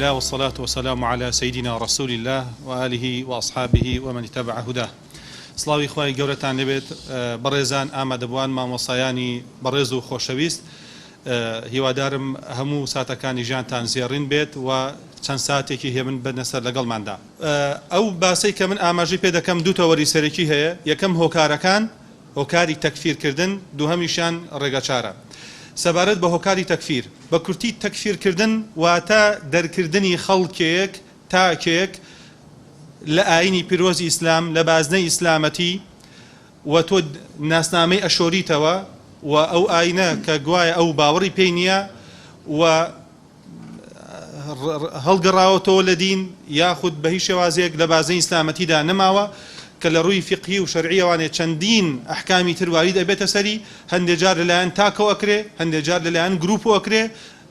الله والصلاة والسلام على سيدنا رسول الله وآله وأصحابه ومن اتبع هداه. سڵاوی خوای گەورەتان لێبێت بەڕێزان ئامادەبووان مامۆسایانی بەڕێز و خۆشەویست، هیوادارم هەموو ساتەکانی ژیانتان زێڕین بێت و چەند ساتێکی هێمن بەنەسەر لەگەڵماندا. ئەو باسی کە من ئاماژەی پێ دەکەم دوو تەوەری سەرەکی هەیە. یەکەم هۆکارەکان، هۆکاری تەکفیرکردن، دووهەمیشیان ڕێگەچارە. سەبارەت بە هۆکاری تەکفیر، بە کورتی تەکفیرکردن واتە دەرکردنی خەڵکێک تاکێک لە ئاینی پیرۆزی ئیسلام، لە بازنەی ئیسلامەتی و تۆ ناسنامەی ئەشۆریتەوە و ئەو ئاینە کە گوایە ئەو باوەڕی پێی نییە و هەڵگەڕاوەتەوە لە دین یاخود بە هیچ شێوازێک لە بازنەی ئیسلامەتیدا نەماوە کە لە ڕووی فقهی و شەرعیەوانێ چەندین ئەحکامی ترواری دەبێتە سەری، هەندێک جار لەلایەن تاکەوە ئەکرێ، هەندێک جار لەلایەن گروپۆ ئەکرێ،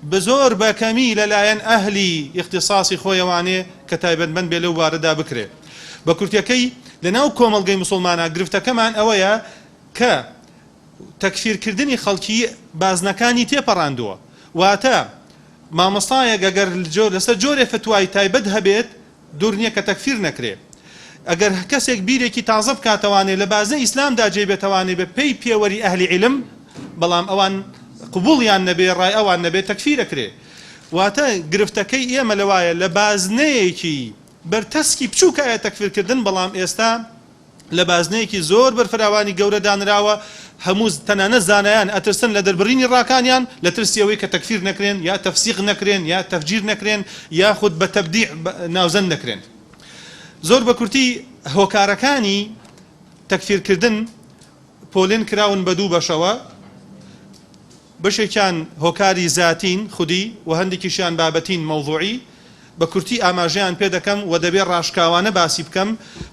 بە زۆر بەکەمی لەلایەن ئەهلی اختصاصی خۆیەوانێ کە تایبەتمەند بێ لەو بارەدا بکرێ. بە کورتیەکەی لەناو کۆمەڵگەی مسلمانە گرفتەکەمان ئەوەیە کە تەکفیرکردنی خەڵکی بازنەکانی تێپەڕاندووە. واتە مامۆستایەک ئەگەر لەسەر جۆرێ فتوای تایبەت هەبێت دوور نییە کە تەکفیر نەکرێ. ئەگەر کەسێک بیرێکی تازە بکاتەوانێ لە بازنەی ئیسلامدا جێبێتەوانێ بە پێی پێوەری ئەهلی عیلم، بەڵام ئەوان قبوڵیان نەبێ، ڕای ئەوان نەبێ، تەکفیرەکرێ. واتە گرفتەکەی ئێمە لەوایە لە بازنەیەکی بەرتەسکی بچووکایە تەکفیرکردن، بەڵام ئێستا لە بازنەیەکی زۆر بەرفراوانی گەورە دانراوە. هەموو تەنانە زانایان ئەترسن لە دەربڕینی ڕاکانیان لە ترسی ئەوەی کە تەکفیر نەکرێن یا تەفسیق نەکرێن یا تەفجیر نەکرێن یاخود بە تەبدیع ناوزەند نەکرێن. زۆر بە کورتی هۆکارەکانی تەکفیرکردن پۆلێن کراون بە دوو بەشەوە. بەشێکیان هۆکاری زاتین خودی و هەندێکیشیان بابەتین مەوضوعی. بە کورتی ئاماژەیان پێ دەکەم و دەبێت ڕاشکاوانە باسی بکەم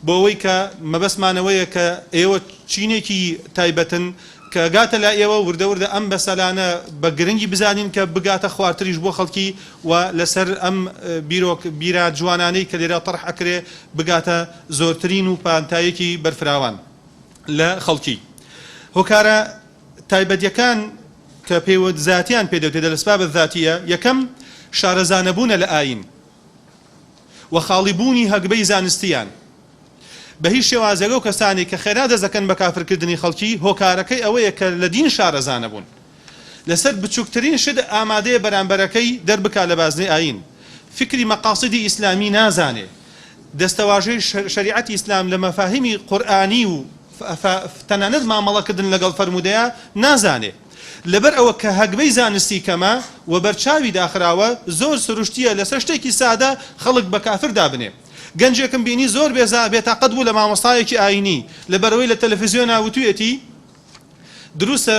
بۆ ئەوەی کە مەبەستمانەوەیە کە ئێوە چینێکی تایبەتن کە گاتە لا ئێوە وردەوردە ئەم بەسەلانە بە گرنگی بزانین کە بگاتە خواردتریش بۆ خەڵکی و لەسەر ئەم بیرە جوانانەی کە لێرە تەڕح ئەکرێ بگاتە زۆرترین و پانتایەکی بەرفراوان لە خەڵکی. هۆکارە تایبەتیەکان کە پێوە زاتیان پێدەوتێت لە سبابە ذاتیە، یەکەم شارەزانەبوونە لە ئاین و خاڵیبوونی هەگبەی زانستیان. بە هیچ شێوازێک ئەو کەسانی کە خێرا دەزەکەن بە کافرکردنی خەڵکی، هۆکارەکەی ئەوەیە کە لە دین شارەزانە بوون، لەسەر بچووکترین شت ئامادەیە بەرامبەرەکەی دەربکا لە بازنەی ئاین، فکری مەقاصدی ئیسلامی نازانێ، دەستەواژەی شریعەتی ئیسلام لە مەفاهیمی قورئانی و تەنانەت مامەڵەکردن لەگەڵ فەرمودەیە نازانێ. لەبەر ئەوە کە هەگبەی زانستی کەمە و بەرچاوی داخراوە، زۆر سروشتیە لەسەر شتێکی سادە خەڵک بە کافر دابنێ. گەنجێکم بینی زۆر بێتاقەت بوو لە مامۆستایەکی ئاینی لەبەرەوەی لە تەلەڤیزیۆن ناوتوێتی دروستە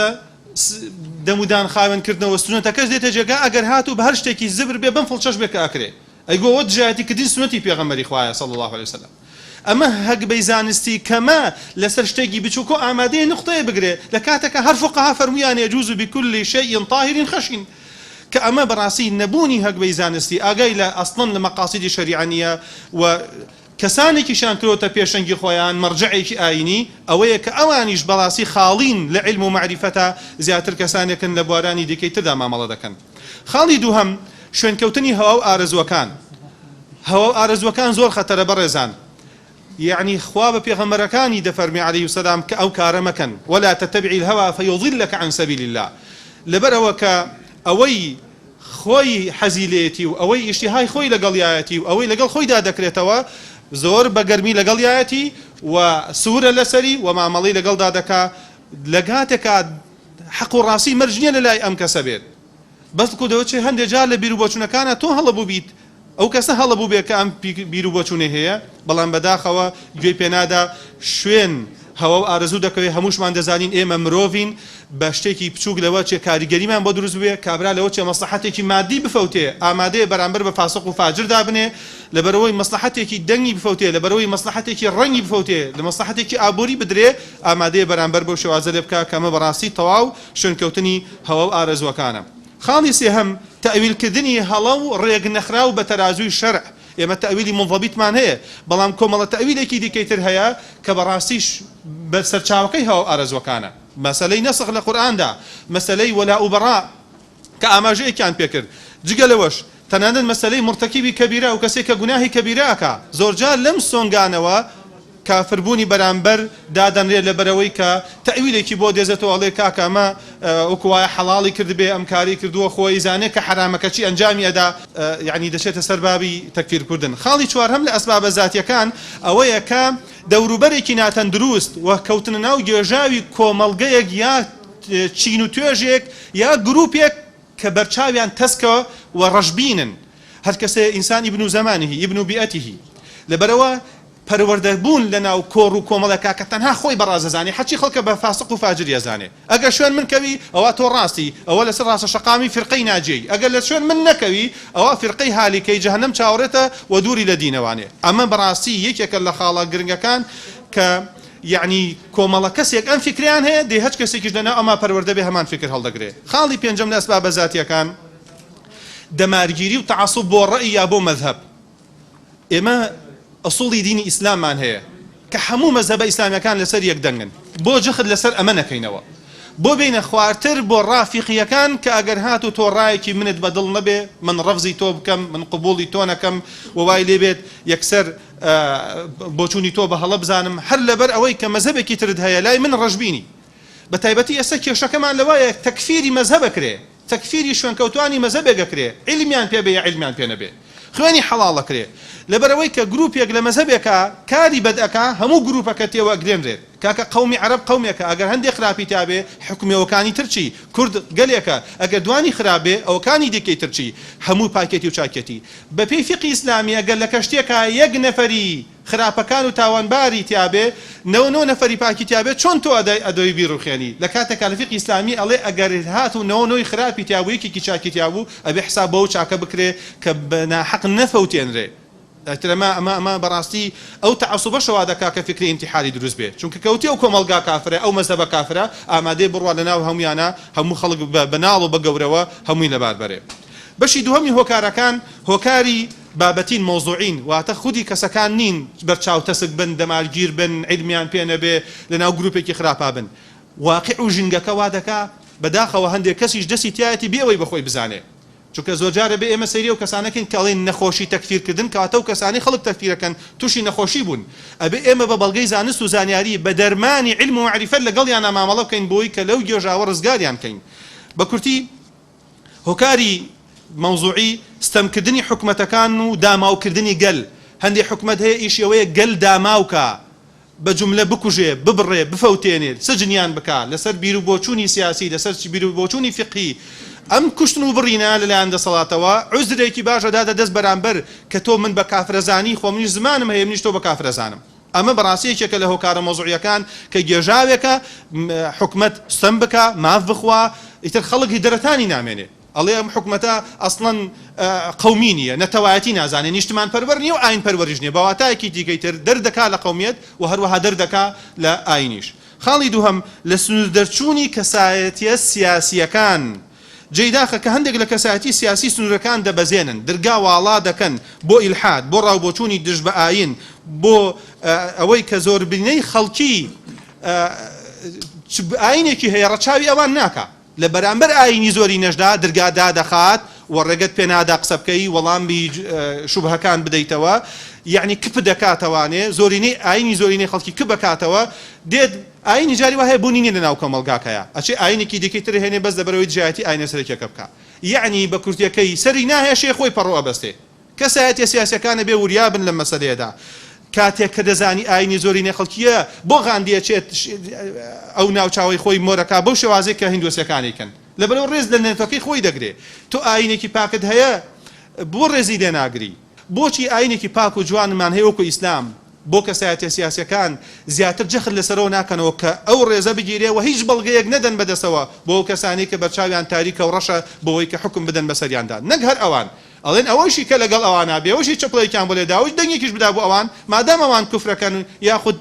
دەمودان خاوێنکردنەوە سنەتەکەش دێتە جێگا، ئەگەر هاتوو بە هەر شتێکی زبر بێ بەم فڵچەش بێ کە ئەکرێ. ئەیگۆ ئەوە دژایەتی کردنی سنەتی پێغەمبەری خوایە صلی الله علیه وسلم. ئەمە هەگبەی زانستی کەمە لەسەر شتێکی بچووکۆ ئامادەیە نقطەیە بگرێ، لە کاتێکە هەر فوقەها فەرمویان يجوز بكل شيء طاهر خشن، کە ئەمە بەڕاستی نەبوونی هەگبەی زانستی ئاگای لە ئەسڵەن لە مەقاصدی شەریعانیە و کەسانێکیشان کردوتە پێشەنگی خۆیان مەرجعێکی ئاینی، ئەوەیە کە ئەوانیش بەڕاستی خاڵین لە علم و معریفەتە زیاتر کەسانێکن لە بوارانی دیکەی تردا مامەڵە دەکەن. خاڵی دووهەم شوێنکەوتنی هەوا و ئارەزوەکان. هەوا و ئارەزوەکان زۆر خەتەرە بەڕێزان. يعني خواب پیغمبرکانی دفرمی علیه السلام که او کار مکن ولا تتبعی الهوى فيضلك عن سبيل الله. لبروا که اوی خوی حزیلیتی و اوی اشتهای خوی لگلیاتی و اوی لگل خوی دادکرێتەوە زۆر بەگەرمی لەگەڵیایەتی و سوورە لەسەری و مامەڵی لەگەڵ دادەکا لەگاتێکا حەق و ڕاستی مەرجنیە لەلای ئەم کەسە بێت. بەس کودەوەچێ هەندێک جار لە بیر و بۆچوونەکانە تۆ هەڵەبوو بیت، ئەو کەسە هەڵەبوو بێ کە ئەم بیر و بۆچوونێ هەیە، بەڵام بەداخەوە گوێی پێنادا شوێن هەوا و ئارەزوو دەکەوێت. هەمووشمان دەزانین ئێمە مرۆڤین، بە شتێکی بچووک لەوە چێ کاریگەریمان بۆ دروست بێ، کابرا لەوە چێ مەسلحەتێکی مادی بفەوتێ ئامادەیە بەرامبەر بە فاسق و فاجر دابنێ، لەبەرەوەی مەسلحەتێکی دەنگی بفەوتێ، لەبەرەوەی مەسلحەتێکی ڕەنگی بفەوتێ، لە مەسلحەتێکی ئابووری بدرێ، ئامادەیە بەرامبەر بەو شێوازە لێ بکا کەمە بەڕاستی تەواو شوێنکەوتنی هەوا و ئارەزوەکانە. خاڵی سێهەم تەویلکردنی هەڵە و ڕێگ نەخراو بە تەرازووی شەرع. ئێمە تەویلی منضەبیتمان هەیە، بەڵام کۆمەڵە تەویلێکی دیکەیتر هەیە کە بەڕاستیش بە سەرچاوەکەی هەوا و ئارەزوەکانە. مەسەلەی نەسخ لە قورئاندا، مەسەلەی وەلا و بەڕا کە ئاماژەیەکیان پێکرد. جگە لەوەش تەنانەت مەسەلەی مرتەکیبی کەبیرە و کەسێک کە گوناهی کەبیرەکە زۆرجار لەم سۆنگانەوە کافربوونی بەرامبەر دادەنرێت لەبەرەوەی کە تەویلێکی بۆ دێزێتەوە ئەڵێ کاکە ئەمە وەکو وایە حەڵاڵی کردبێ ئەم کاری کردووە خۆی زانێت کە حرامەکەچی ئەنجامی ئەدا یعنی دەچێتە سەر بابی تەکفیرکردن. خاڵی چوارهەم لە ئەسبابە زاتیەکان ئەوەیە کە دەوروبەرێکی ناتەندروست و کەوتنە ناو گێژاوی کۆمەڵگەیەک یا چین و توێژێک یا گروپێک کە بەرچاویان تەسکەوە و ڕەشبینن. هەر کەسێ ئینسانی ابن زەمانیهی ابن بیئەتیهی لەبەرەوە پەروەردەبوون لە ناو کۆڕ و کۆمەڵەکە کە تەنها خۆی بەڕازەزانێ حەچی خەڵکە بە فاسق و فاجر یەزانێ. ئەگەر شوێن من کەوی ئەوە تۆ ڕاستی ئەوە لەسەر ڕاستە شەقامی فرقەی ناجێی، ئەگەر لە شوێن من نەکەوی ئەوە فرقەی هالیکەی جەهەنەم چاوەڕێتە و دووری لە دینەوانێ. ئەمە بەڕاستی یەکێکە لە خاڵە گرنگەکان کە یعنی کۆمەڵە کەسێک ئەم فکریان هەیە دێ هەچ کەسێکیش لەناو ئەما پەروەردە بێ هەمان فکر هەڵدەگرێ. خاڵی پێنجەم لە ئەسبابە زاتیەکان دەمارگیری و تعاسب بۆ ڕەئی یا بۆ مەذهب. ئێمە ئەسوڵی دینی ئیسلاممان هەیە کە هەموو مەذهبە ئیسلامیەکان لەسەر یەک دەنگن، بۆ جەخت لەسەر ئەمە نەکەینەوە، بۆ بینە خواردتر بۆ ڕافیقیەکان کە ئەگەر هات و تۆ ڕایەکی منت بەدڵ نەبێ من ڕەفزی تۆ بکەم من قبوڵی تۆ نەکەم و وای لێبێت یەکسەر بۆچوونی تۆ بە هەڵە بزانم هەر لەبەر ئەوەی کە مەذهبێکی ترت هەیە لای من ڕەشبینی. بە تایبەتی ئێستا کێشەکەمان لەوایە تەکفیری مەذهبەکرێ، تەکفیری شوێنکەوتوانی مەذهبێکەکرێ، عیلمیان پێ بێ یا عیلمیان پێ نەبێ، خوێنی حەڵاڵەکرێ لەبەرەوەی کە گروپێک لە مەذهبێکە کاری بەدئەکە هەموو گروپەکە تێوە ئەگرێنرێت. کاکە قەومی عەرەب قەومێکە ئەگەر هەندێک خراپی تابێ حکومەوەکانی ترچی کورد گەلێکە ئەگەر دوانی خراپێ ئەوەکانی دیکەی ترچی هەموو پاکێتی و چاکێتی. بە پێی فقی ئیسلامی ئەگەر لە کەشتێکە یەک نەفەری خراپەکان و تاوانباری تیابێ 99 نەفەری پاکی تیابێ چۆن تۆ ئەدەی بیرڕوخێنی لە کاتێکا لە فقی ئیسلامی ئەڵێ ئەگەر هات و 99 خراپی تیابوو یەکێکی چاکی تیابوو ئەبێ حساب بەو چاکە بکرێ کە بەناحەق نەفەوتێنرێ. ئەمە بەڕاستی ئەو تەعەسوبە شەوا دەکا کە فکری ئینتیحاری دروست بێت، چونکە کەوتی ئەو کۆمەڵگا کافرە ئەو مەذهبە کافرە ئامادەی بڕوا لەناو هەمویانە هەموو خەڵک بەناڵ و بە گەورەوە هەمووی لەبار بەرێ. بەشی دووهەمی هۆکارەکان هۆکاری بابەتین مۆزوعین واتە خودی کەسەکان نین بەرچاو تەسک بن دەمارگیر بن عیلمیان پێ نەبێ لەناو گروپێکی خراپا بن. واقع و ژینگەکە وا دەکا بەداخەوە هەندێک کەسیش دەستی تایەتی بێەوەی بەخۆی بزانێ، چونکە زۆر جارە بێ ئێمە سەیری و کەسانەکەین کە ئەڵێن نەخۆشی تەکفیرکردن کەواتە و کەسانی خەڵک تەکفیرەکەن تووشی نەخۆشی بوون. ئەبێ ئێمە بە بەڵگەی زانست و زانیاری بە دەرمانی عیلم و معریفەت لەگەڵیان ئامامەڵە بکەین بۆی کە لەو گێژاوە ڕزگاریان کەین. بە کورتی هۆکاری مەوزوعی ستەمکردنی حکومەتەکان و داماوکردنی گەل. هەندێک حکومەت هەیە ئیشیەوەیە گەل داماوکە بە جوملە بکوژێ ببڕێ بفەوتێنێت سجنیان بکا لەسەر بیر و بۆچوونی سیاسی لەسەر بیر و بۆچوونی فقهی. ئەم کوشتن و بڕینە لەلایەن دەسەڵاتەوە عوزرێکی باشە دادە دەست بەرامبەر کە تۆ من بە کافرەزانی خۆ منیش زمانم هەیە منیش تۆ بە کافرەزانم. ئەمە بەڕاستیەکێکە لە هۆکارە مۆزوعیەکان کە گێژاوێکە حکومەت ستەم بکە ماف بخوا ئیتر خەڵکی دەرەتانی نامێنێ ئەڵێ ئەم حکومەتە ئەسڵەن قەومی نییە نەتەوایەتی نازانێ نیشتمان پەروەەر نیە و ئاین پەروەریش نیە بەواتایەکی دیکەی تر دەردەکا لە قەومیەت و هەروەها دەردەکا لە ئاینیش. خاڵی دووهەم لە سنوور دەرچوونی کەسایەتیە سیاسیەکان جێداخە کە هەندێک لە کەسایەتی سیاسی سنوورەکان دەبەزێنن دەرگا واڵا دەکەن بۆ ئیلحاد بۆ ڕاوبۆچوونی دژ بە ئاین بۆ ئەوەی کە زۆربینەی خەڵکی ئاینێکی هەیە ڕەچاوی ئەوان ناکە لە بەرامبەر ئاینی زۆری نەشدا دەرگادا دەخات و ڕێگەت پێ نادا قسە بکەی وەڵامی شوبهەکان بدەیتەوە یعنی کپ دەکاتەوانێ زۆرینەی ئاینی زۆرینەی خەڵکی کپ بکاتەوە دێت ئاینی جاری وهەیە بوونی نیە لەناو کۆمەڵگاکەیە ئەچێ ئاینێکی دیکەی تر هێنێ بەس دەبەرەوەی جیاتی ئاینە سەرەکیەکە بکە یعنی بە کورتیەکەی سەری ناهێشێ خۆی پەڕۆ ئەبەستێ کەسایەتیە سیاسیەکانە بێ وریابن لەم مەسەلەیەدا کاتێک کە دەزانی ئاینی زۆرینەی خەڵکیە بۆ غاندیەچێت ئەو ناوچاوی خۆی مۆرەکە بەو شێوازەی کە هیندۆسیەکانیکەن لەبەرەوە ڕێز لە نێتەکەی خۆی دەگرێ تۆ ئاینێکی پاکت هەیە بۆ ڕێزی لێ ناگری بۆچی ئاینێکی پاک و جوانمان هەیە وەکو ئیسلام بۆ کەسایەتیە سیاسیەکان زیاتر جەخت لەسەرەوە ناکەنەوە کە ئەو ڕێزە بگیرێ و هیچ بەڵگەیەک نەدەن بەدەستەوە بۆ کەسانی کە بەرچاویان تاریکە و ڕەشە بۆەوەی کە حکم بدەن بەسەریاندا نەک هەر ئەوان ئەڵێن ئەوەشی کە لەگەڵ ئەوانە بێ ئەوشی چپڵێکیان بۆ لێدا ئەوش دەنگێکیش بدا بۆ ئەوان مادام ئەوان کوفرەکەن یاخود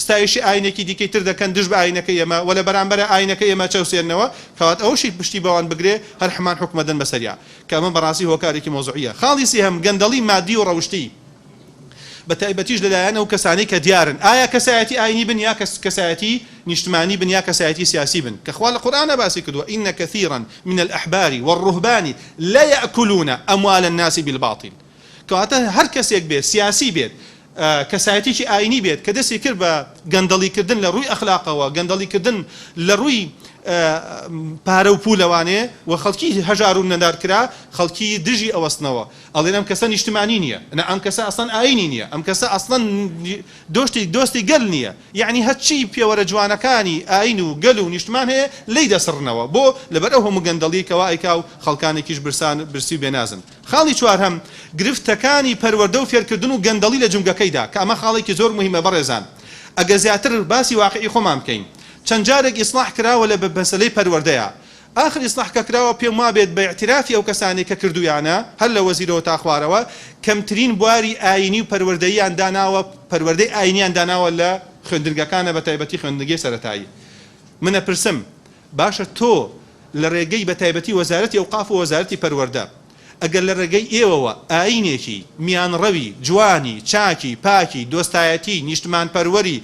ستایشی ئاینێکی دیکەی تر دەکەن دژ بە ئاینەکەی ئێمە و لە بەرامبەرە ئاینەکەی ئێمە چەوسێنەوە کەوات ئەوشی پشتی بەوان بگرێ هەر هەمان حکومەدەن بەسەریا کە ئەمە بەڕاستی هۆکارێکی مۆزوعیە خاڵی سێهەم گەندەڵی مادی و ڕەوشتی بە تایبەتیش لەلایەن ئەو کەسانی کە دیارن ئایا کەسایەتی ئاینی بن یا کەسایەتی نیشتمانی بن یا کەسایەتی سیاسی بن کە خوا لە قورئانە باسی کردووە إن كثيرا من الأحبار والرهبان لا يأكلون أموال الناس بالباطل کەواتە هەر کەسێک بێت سیاسی بێت کەسایەتیی ئاینی بێت کە دەستی کرد بە گەندەڵیکردن لە ڕووی ئەخلاقەوە گەندەڵیکردن لە ڕووی پارە و پولەوانێ و خەڵکی هەژار و نەدارکرا خەڵکی دژی ئەوەستنەوە ئەڵێن ئەم کەسە نیشتمانی نییە ئەم کەسە ئەسڵەن ئاینی نییە ئەم کەسە ئەسڵەن دۆستی گەل نییە یعنی هەرچی پێوەرە جوانەکانی ئاین و گەل و نیشتمان هەیە لی دەسڕنەوە بۆ لەبەر ئەو هەموو گەندەڵیکەوە ئایکا و خەڵکانێکیش برسی و بێنازن. خاڵی چوارهەم گرفتەکانی پەروەردە و فێرکردن و گەندەڵی لە جونگەکەیدا کە ئەمە خاڵێکی زۆر مهمە بەڕێزان. ئەگە زیاتر باسی واقعی خۆمان بکەین چەند جارێک ئیسلاح کراوە لە مەسەلەی پەروەردەیە آخر ئیسلاح کە کراوە پێم وا بێت بە اعترافی ئەو کەسانی کە کردویانە هەر لە وەزیرەوە تا خوارەوە کەمترین بواری ئاینی و پەروەردەییان داناوە پەروەردەی ئاینیان داناوە لە خوێندنگەکانە بە تایبەتی خوێندنگەی سەرەتایی. منە پرسم باشە تۆ لە ڕێگەی بە تایبەتی وەزارەتی ئەوقاف و وەزارەتی پەروەردە ئەگەر لە ڕێگەی ئێوەوە ئاینێکی میانڕەوی جوانی چاکی پاکی دۆستایەتی نیشتمان پەروەری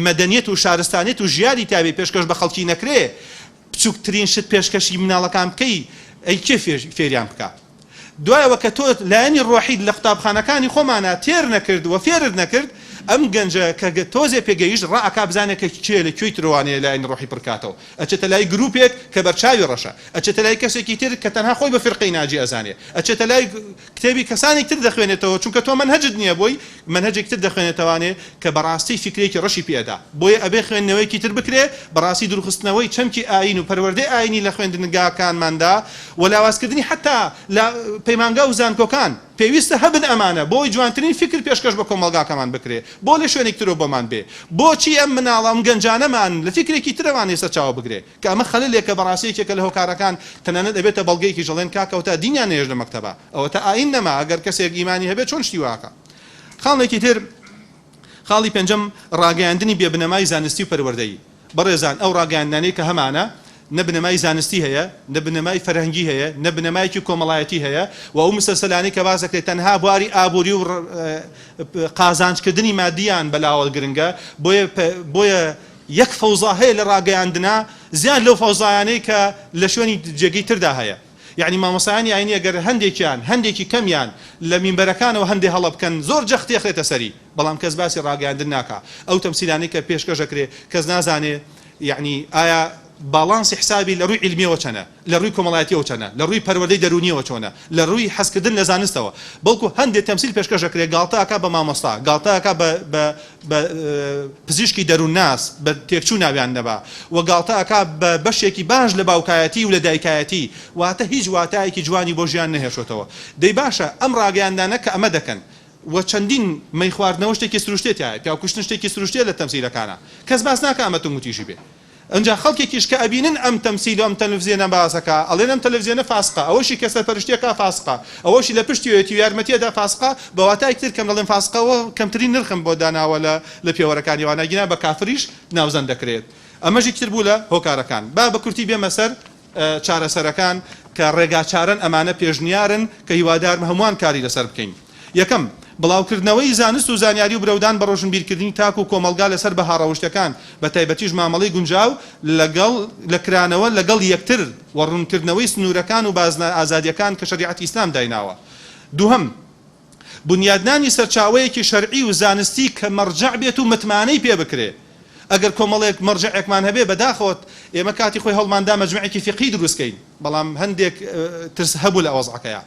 مەدەنیەت و شارستانیت و ژیانی تابێ پێشکەش بە خەڵکی نەکرێ بچووکترین شت پێشکەشی مناڵەکان بکەی ئەی کێ فێریان بکە. دوایەوە کە تۆ لایەنی ڕۆحید لە قوتابخانەکانی خۆمانە تێر نەکرد و فێرت نەکرد ئەم گەنجە کە تۆزێ پێگەیشت ڕائەکا بزانێت کە کێ لە کوێی ترۆوانەیە لایەنی ڕۆحی پڕکاتەوە ئەچێتە لای گروپێک کە بەرچاوی ڕەشە ئەچێتە لای کەسێکی تر کە تەنها خۆی بە فرقەی ناجی ئەزانێ ئەچێتە لای کتێبی کەسانێک تر دەخوێنێتەوە چونکە تۆ منهەجت نییە بۆی منهەجێک تر دەخوێنێتەوانێ کە بەڕاستی فکرێکی ڕەشی پێدا بۆیە ئەبێ خوێندنەوەیکی تر بکرێ بەڕاستی دروخستنەوەی چەمکی ئاین و پەروەردەی ئاینی لە خوێندنگاکانماندا و لاوازکردنی حتا لە پەیمانگا و زانکۆکان پێویستە هەبن ئەمانە بۆی جوانترین فکر پێشکەش بە کۆمەڵگاکەمان بکرێ بۆ لە شوێنێک ترۆ بۆمان بێ بۆچی ئەم مناڵەم گەنجانەمان لە فکرێکی ترەوان ێستا چاوە بگرێ کە ئەمە خەلەلێکە بەڕاستیەکێکە لە هۆکارەکان تەنانەت ئەبێتە بەڵگەیەکی ژەڵێن کاکەوتە دینیان نێژ لە مەکتەبە ئەوە تا ئاین نەما ئەگەر کەسێک ئیمانی هەبێت چۆن شتی واکە. خاڵێکی تر خاڵی پێنجەم ڕاگەیاندنی بێبنەمای زانستی و پەروەردەیی. بەڕێزان ئەو ڕاگەیاندانەی کە هەمانە نەبنەمای زانستی هەیە نەبنەمای فەرهەنگی هەیە نەبنەمایکی کۆمەڵایەتی هەیە و ئەو مسەلسەلانەی کە باز دەکرێت تەنها بواری ئابووری و قازانجکردنی مادیان بەلاوەڵ گرنگە بۆیە یەک فەوزا هەیە لە ڕاگەیاندنا زیاد لەو فەوزایانەی کە لە شوێنی جێگەی تردا هەیە. یعنی مامۆسایانی ئاینی ئەگەر هەندێکی کەمیان لە مینبەرەکانەوە هەندێک هەڵە بکەن زۆر جەختی خێتە سەری بەڵام کەس باسی ڕاگەیاندن ناکا ئەو تەمسیلانەی کە پێشکەش دەکرێت کەس نازانێ یعنی ئایا باڵانسی حسابی لە ڕووی علمیەوە چەنە لە ڕووی کۆمەڵایەتیەوە چەنە لە ڕووی پەروەردەی دەرونیەوە چۆنە لە ڕووی حەزکردن لە زانستەوە بەڵکو هەندێک تەمسیل پێشکەش دەکرێت گاڵتەکە بە مامۆستا گاڵتەکە بە پزیشکی دەروونناس بە تێکچوو ناویان نەبا و گاڵتەکە بە بەشێکی باش لە باوکایەتی و لە دایکایەتی واتە هیچ واتایەکی جوانی بۆ ژیان نەهێشتەوە. دەی باشە ئەم ڕاگەیاندانە کە ئەمە دەکەن و چەندین مەی خواردنەوە شتێکی سروشتێتە پیا کوشتن شتێکی سروشتێ لە تەمسیلەکانە کەس باس ناکە ئەمە تومتیژی بێ ئەنجا خەڵکێکیش کە ئەبینن ئەم تەمسیل ئەم تەلەڤیزیۆنە باسەکە ئەڵێن ئەم تەلەڤیزیۆنە فاسقە ئەوەشی کەسە پەرشتێکە فاسقە ئەوەشی لە پشتیوێتی و یارمەتیەدا فاسقە بە واتای تر کەم دەڵێن فاسقەوە کەمترین نرخم بۆ داناوە لە پێوەرەکانی وانەگینا بە کافریش ناوزەن دەکرێت. ئەمەژی تر بوو لە هۆکارەکان با بە کورتی بێمە سەر چارەسەرەکان کە ڕێگاچارن ئەمانە پێشنیارن کە هیوادارم هەمووان کاری لەسەر بکەین. یەکەم بڵاوکردنەوەی زانست و زانیاری و برەودان بە ڕۆژنبیرکردنی تاک و کۆمەلگا لەسەر بەهاڕەوشتەکان بە تایبەتیش مامەڵەی گونجاو لە کرانەوە لەگەڵ یەکتر و ڕوونکردنەوەی سنوورەکان و بازنە ئازادیەکان کە شەریعەتی ئیسلام دایناوە. دووهەم بنیادنانی سەرچاوەیەکی شەرعی و زانستی کە مەرجع بێت و متمانەی پێ بکرێ. ئەگەر کۆمەڵێک مەرجعێکمان هەبێ بەداخەوت ئێمە کاتی خۆی هەڵماندا مەجموعێکی فقهی دروستکەین بەڵام هەندێک ترس هەبوو لە ئەوەزعەکەیە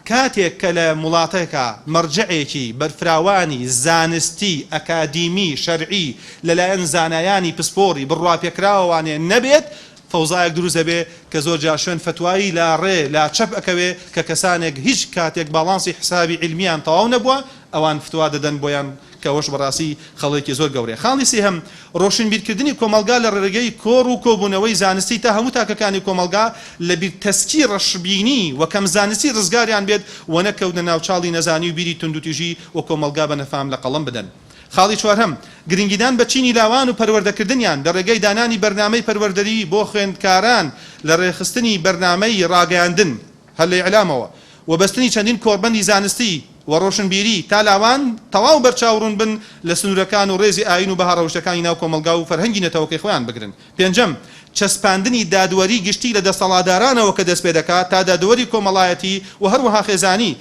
کاتێک کە لە وڵاتێکە مەرجعێکی بەرفراوانی زانستی ئەکادیمی شەرعی لەلایەن زانایانی پسپۆڕی بڕواپێکراوانێ نەبێت فەوزایەک دروست دەبێ کە زۆر جار شوێن فتوایی لا ڕێ لا چەپ ئەکەوێ کە کەسانێک هیچ کاتێک باڵانسی حسابی علمیان تەواو نەبووە ئەوان فتوا دەدەن بۆیان کەوەش بەڕاستی خەڵێکی زۆر گەورەیە. خاڵی سێهەم ڕۆشنبیرکردنی کۆمەلگا لە ڕێگەی کۆڕ و کۆبوونەوەی زانستی تا هەموو تاکەکانی کۆمەلگا لە بیرتەسکی ڕەشببینی و کەم زانستی ڕزگاریان بێت و نەکەونە ناوچاڵی نەزانی و بیری توندوتیژی و کۆمەلگا بە نەفام لە قەڵم بدەن. خاڵی چوارهەم گرنگیدان بە چینی لاوان و پەروەردەکردنیان لە ڕێگەی دانانی بەرنامەی پەروەردەری بۆ خوێندکاران لە ڕێخستنی بەرنامەی ڕاگەیاندن هەر لە ئیعلامەوە و بەستنی چەندین کۆربەندی زانستی و ڕۆشنبیری تا لاوان تەواو بەرچاوڕوون بن لە سنوورەکان و ڕێزی ئاین و بەهاڕەوشەکانی ناو کۆمەلگا و فەرهەنگی نەتەوەکەی خۆیان بگرن. پێنجەم چەسپاندنی دادوەری گشتی لە دەسەڵاتدارانەوە کە دەست پێ دەکات تا دادوەری کۆمەڵایەتی و هەروەها خێزانی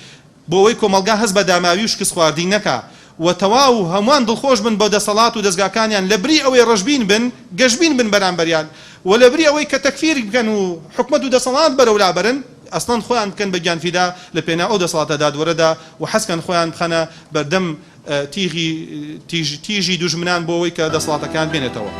بۆ ئەوەی کۆمەلگا هەست بە داماوی و شکست خواردی نەکا و تەواو هەمووان دڵخۆش بن بۆ دەسەڵات و دەستگاکانیان لە بری ئەوەی ڕەشبین بن گەشتبین بن بەرامبەریان و لە بری ئەوەی کە تەکفیر بکەن و حکومەت و دەسەڵات بەرەولا بەرن ئەسڵەن خۆیان بکەن بە گیانفیدا لە پێنا ئەو دەسەڵاتە دادوەرەدا و حەزکەن خۆیان بخەنە بەردەم تیژی دوژمنان بۆ ئەوەی کە دەسەڵاتەکان بێنێتەوە.